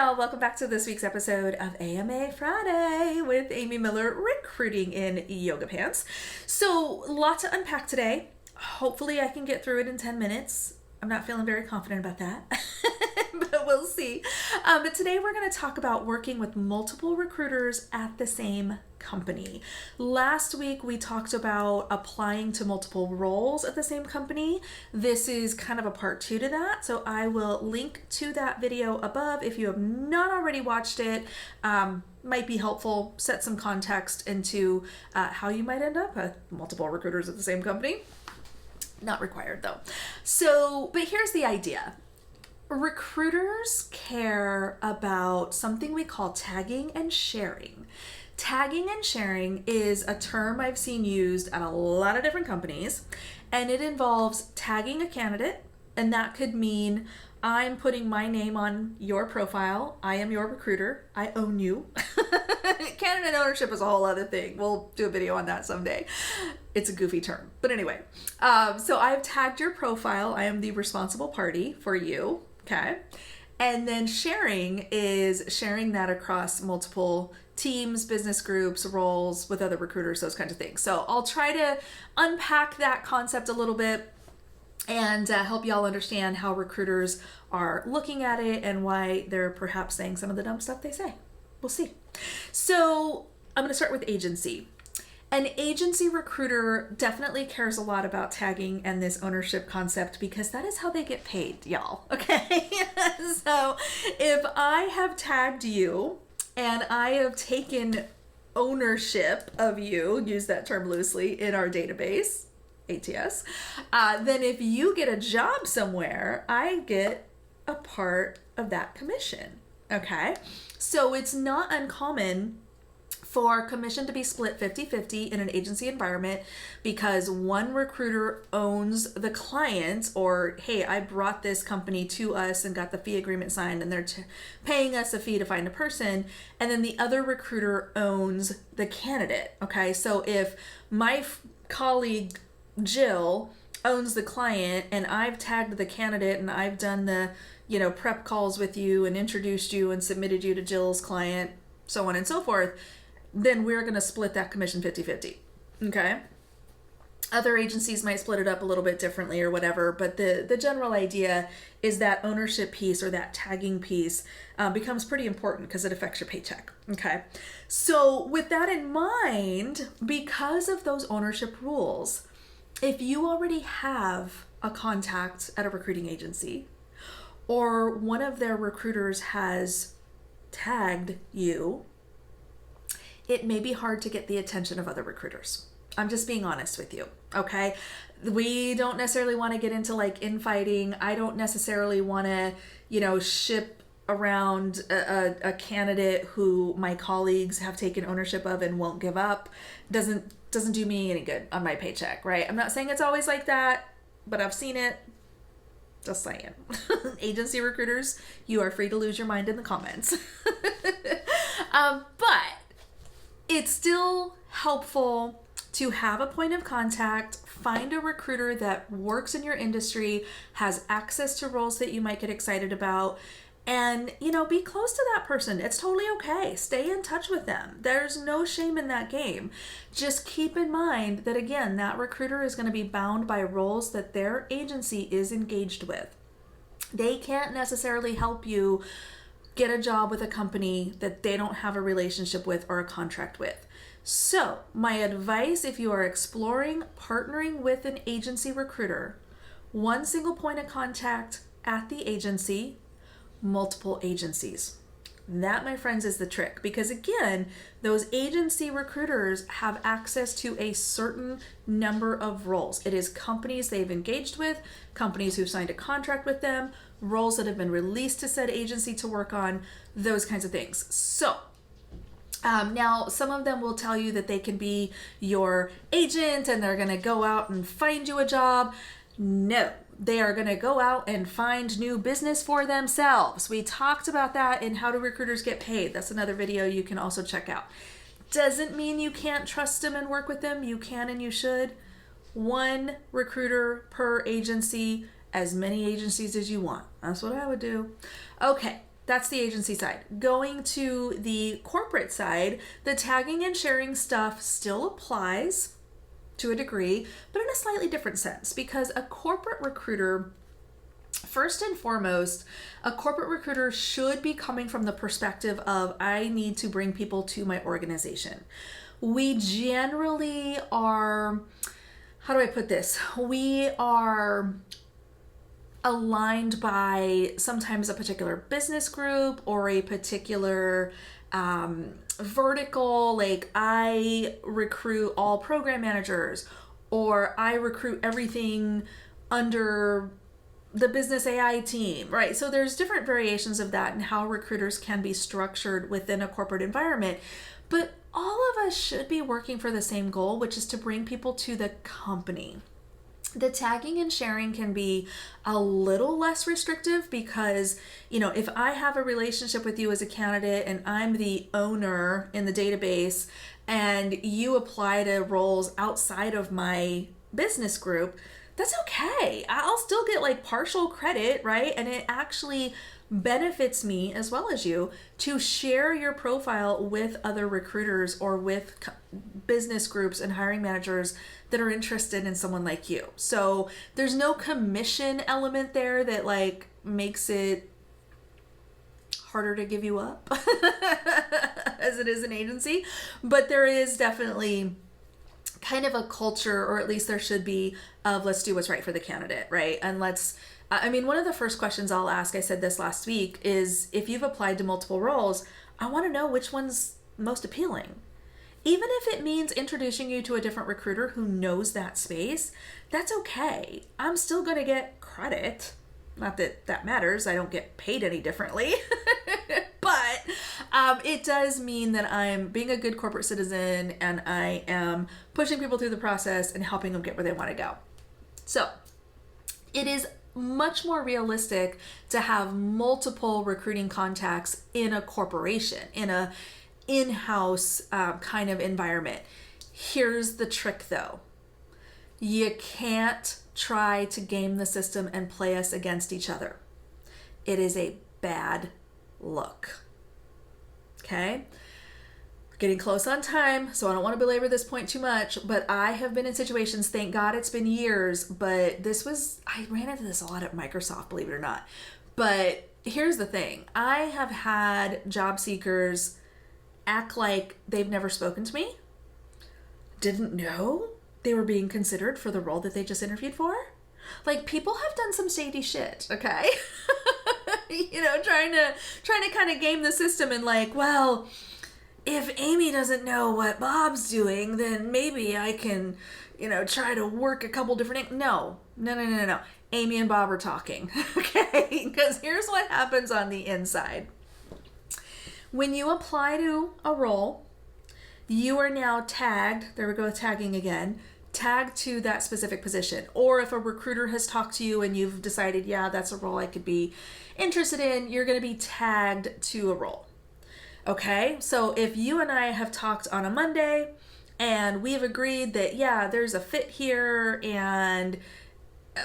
y'all. Welcome back to this week's episode of AMA Friday with Amy Miller, recruiting in yoga pants. So, a lot to unpack today. Hopefully I can get through it in 10 minutes. I'm not feeling very confident about that, but we'll see. But today we're going to talk about working with multiple recruiters at the same company. Last week we talked about applying to multiple roles at the same company. This is kind of a part 2 to that, so I will link to that video above if you have not already watched it. Might be helpful, set some context into how you might end up with multiple recruiters at the same company. Not required though. So, but here's the idea. Recruiters care about something we call tagging and sharing. Tagging and sharing is a term I've seen used at a lot of different companies, and it involves tagging a candidate, and that could mean I'm putting my name on your profile. I am your recruiter. I own you. Candidate ownership is a whole other thing. We'll do a video on that someday. It's a goofy term. But anyway, so I've tagged your profile. I am the responsible party for you. Okay. And then sharing is sharing that across multiple teams, business groups, roles with other recruiters, those kinds of things. So I'll try to unpack that concept a little bit and help y'all understand how recruiters are looking at it and why they're perhaps saying some of the dumb stuff they say. We'll see. So I'm going to start with agency. An agency recruiter definitely cares a lot about tagging and this ownership concept because that is how they get paid, y'all. Okay? So if I have tagged you and I have taken ownership of you, use that term loosely, in our database, ATS, then if you get a job somewhere, I get a part of that commission. Okay? So it's not uncommon for commission to be split 50-50 in an agency environment because one recruiter owns the client, or hey, I brought this company to us and got the fee agreement signed and they're paying us a fee to find a person, and then the other recruiter owns the candidate. Okay, so if my colleague Jill owns the client and I've tagged the candidate and I've done the prep calls with you and introduced you and submitted you to Jill's client, so on and so forth, then we're going to split that commission 50-50. Okay? Other agencies might split it up a little bit differently or whatever, but the general idea is that ownership piece or that tagging piece becomes pretty important because it affects your paycheck. Okay? So with that in mind, because of those ownership rules, if you already have a contact at a recruiting agency or one of their recruiters has tagged you, it may be hard to get the attention of other recruiters. I'm just being honest with you, okay? We don't necessarily want to get into like infighting. I don't necessarily want to, ship around a candidate who my colleagues have taken ownership of and won't give up. Doesn't do me any good on my paycheck, right? I'm not saying it's always like that, but I've seen it. Just saying. Agency recruiters, you are free to lose your mind in the comments. But it's still helpful to have a point of contact, find a recruiter that works in your industry, has access to roles that you might get excited about, and, be close to that person. It's totally okay. Stay in touch with them. There's no shame in that game. Just keep in mind that, again, that recruiter is going to be bound by roles that their agency is engaged with. They can't necessarily help you get a job with a company that they don't have a relationship with or a contract with. So, my advice, if you are exploring partnering with an agency recruiter, one single point of contact at the agency, multiple agencies. That, my friends, is the trick, because again, those agency recruiters have access to a certain number of roles. It is companies they've engaged with, companies who've signed a contract with them, roles that have been released to said agency to work on, those kinds of things. So now some of them will tell you that they can be your agent and they're going to go out and find you a job. No. They are going to go out and find new business for themselves. We talked about that in How Do Recruiters Get Paid. That's another video you can also check out. Doesn't mean you can't trust them and work with them. You can and you should. One recruiter per agency, as many agencies as you want. That's what I would do. Okay, That's the agency side. Going to the corporate side, the tagging and sharing stuff still applies to a degree, but in a slightly different sense, because a corporate recruiter, first and foremost, a corporate recruiter should be coming from the perspective of, I need to bring people to my organization. We generally are, how do I put this? We are aligned by sometimes a particular business group or a particular vertical, like I recruit all program managers, or I recruit everything under the business AI team, right? So there's different variations of that and how recruiters can be structured within a corporate environment. But all of us should be working for the same goal, which is to bring people to the company. The tagging and sharing can be a little less restrictive because, if I have a relationship with you as a candidate and I'm the owner in the database and you apply to roles outside of my business group, that's okay. I'll still get like partial credit, right? And it actually benefits me as well as you to share your profile with other recruiters or with business groups and hiring managers that are interested in someone like you. So there's no commission element there that like makes it harder to give you up as it is an agency, but there is definitely kind of a culture, or at least there should be, of let's do what's right for the candidate, right? And one of the first questions I'll ask, I said this last week, is if you've applied to multiple roles, I want to know which one's most appealing. Even if it means introducing you to a different recruiter who knows that space, that's okay. I'm still going to get credit. Not that that matters. I don't get paid any differently. But it does mean that I'm being a good corporate citizen and I am pushing people through the process and helping them get where they want to go. So it is much more realistic to have multiple recruiting contacts in a corporation, in a in-house kind of environment. Here's the trick though. You can't try to game the system and play us against each other. It is a bad look. Okay? Getting close on time, so I don't want to belabor this point too much, but I have been in situations, thank God it's been years, but I ran into this a lot at Microsoft, believe it or not. But here's the thing. I have had job seekers act like they've never spoken to me, didn't know they were being considered for the role that they just interviewed for. Like, people have done some shady shit, okay? Trying to kind of game the system and like, well, if Amy doesn't know what Bob's doing, then maybe I can, try to work a couple different... No. Amy and Bob are talking, okay? Because here's what happens on the inside. When you apply to a role, you are now tagged, there we go, tagging again, tagged to that specific position. Or if a recruiter has talked to you and you've decided, yeah, that's a role I could be interested in, you're going to be tagged to a role. Okay, so if you and I have talked on a Monday and we've agreed that, yeah, there's a fit here and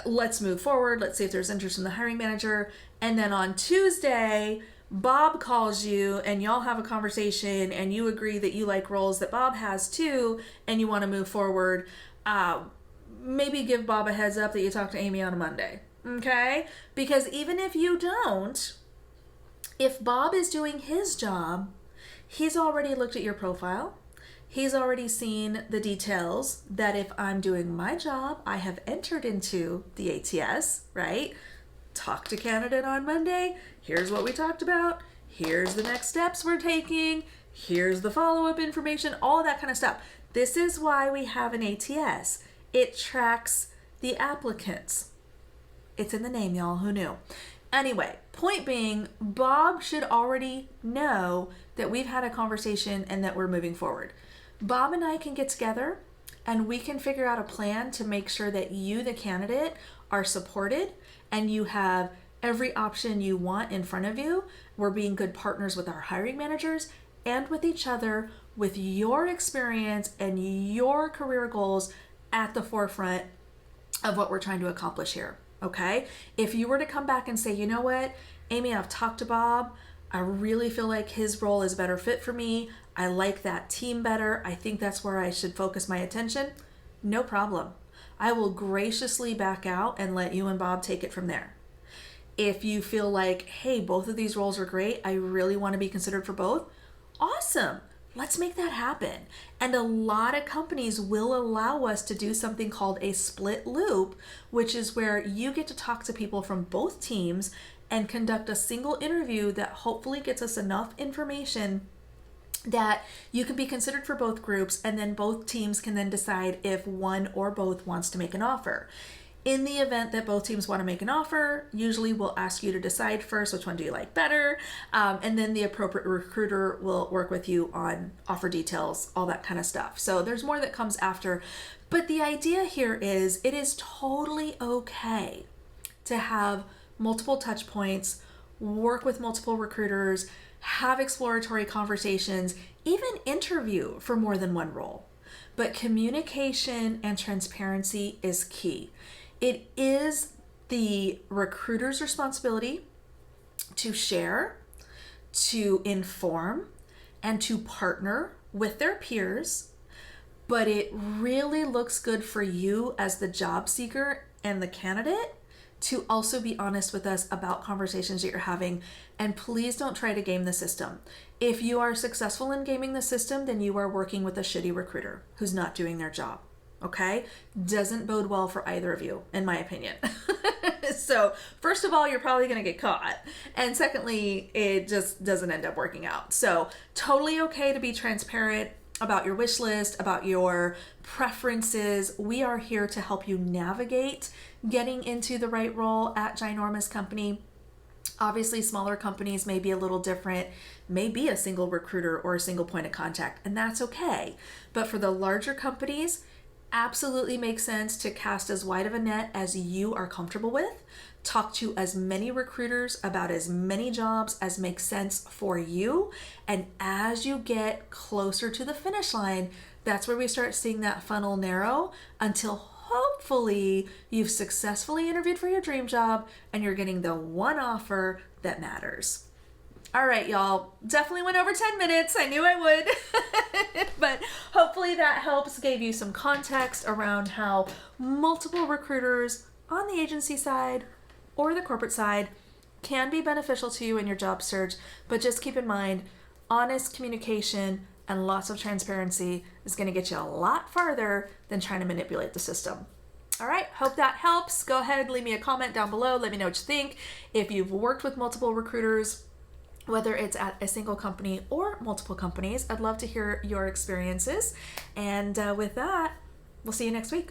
let's move forward, let's see if there's interest in the hiring manager, and then on Tuesday, Bob calls you and y'all have a conversation and you agree that you like roles that Bob has too and you want to move forward, maybe give Bob a heads up that you talked to Amy on a Monday, okay? Because even if you don't, if Bob is doing his job, he's already looked at your profile. He's already seen the details that if I'm doing my job, I have entered into the ATS, right? Talk to candidate on Monday. Here's what we talked about. Here's the next steps we're taking. Here's the follow-up information, all of that kind of stuff. This is why we have an ATS. It tracks the applicants. It's in the name, y'all. Who knew? Anyway, point being, Bob should already know that we've had a conversation and that we're moving forward. Bob and I can get together and we can figure out a plan to make sure that you, the candidate, are supported and you have every option you want in front of you. We're being good partners with our hiring managers and with each other, with your experience and your career goals at the forefront of what we're trying to accomplish here. Okay? If you were to come back and say, you know what, Amy, I've talked to Bob, I really feel like his role is a better fit for me. I like that team better. I think that's where I should focus my attention. No problem. I will graciously back out and let you and Bob take it from there. If you feel like, hey, both of these roles are great, I really want to be considered for both, awesome. Let's make that happen. And a lot of companies will allow us to do something called a split loop, which is where you get to talk to people from both teams and conduct a single interview that hopefully gets us enough information that you can be considered for both groups, and then both teams can then decide if one or both wants to make an offer. In the event that both teams want to make an offer, usually we'll ask you to decide first which one do you like better, and then the appropriate recruiter will work with you on offer details, all that kind of stuff. So there's more that comes after, but the idea here is it is totally okay to have multiple touch points, work with multiple recruiters, have exploratory conversations, even interview for more than one role. But communication and transparency is key. It is the recruiter's responsibility to share, to inform, and to partner with their peers, but it really looks good for you as the job seeker and the candidate to also be honest with us about conversations that you're having. And please don't try to game the system. If you are successful in gaming the system, then you are working with a shitty recruiter who's not doing their job. Okay? Doesn't bode well for either of you, in my opinion. So, first of all, you're probably going to get caught. And secondly, it just doesn't end up working out. So, totally okay to be transparent about your wish list, about your preferences. We are here to help you navigate getting into the right role at ginormous company. Obviously, smaller companies may be a little different, may be a single recruiter or a single point of contact, and that's okay. But for the larger companies, absolutely makes sense to cast as wide of a net as you are comfortable with. Talk to as many recruiters about as many jobs as makes sense for you. And as you get closer to the finish line, that's where we start seeing that funnel narrow until hopefully you've successfully interviewed for your dream job and you're getting the one offer that matters. All right, y'all, definitely went over 10 minutes. I knew I would, but hopefully that helps, gave you some context around how multiple recruiters on the agency side or the corporate side can be beneficial to you in your job search. But just keep in mind, honest communication and lots of transparency is going to get you a lot farther than trying to manipulate the system. All right, hope that helps. Go ahead, leave me a comment down below. Let me know what you think. If you've worked with multiple recruiters, whether it's at a single company or multiple companies, I'd love to hear your experiences. And with that, we'll see you next week.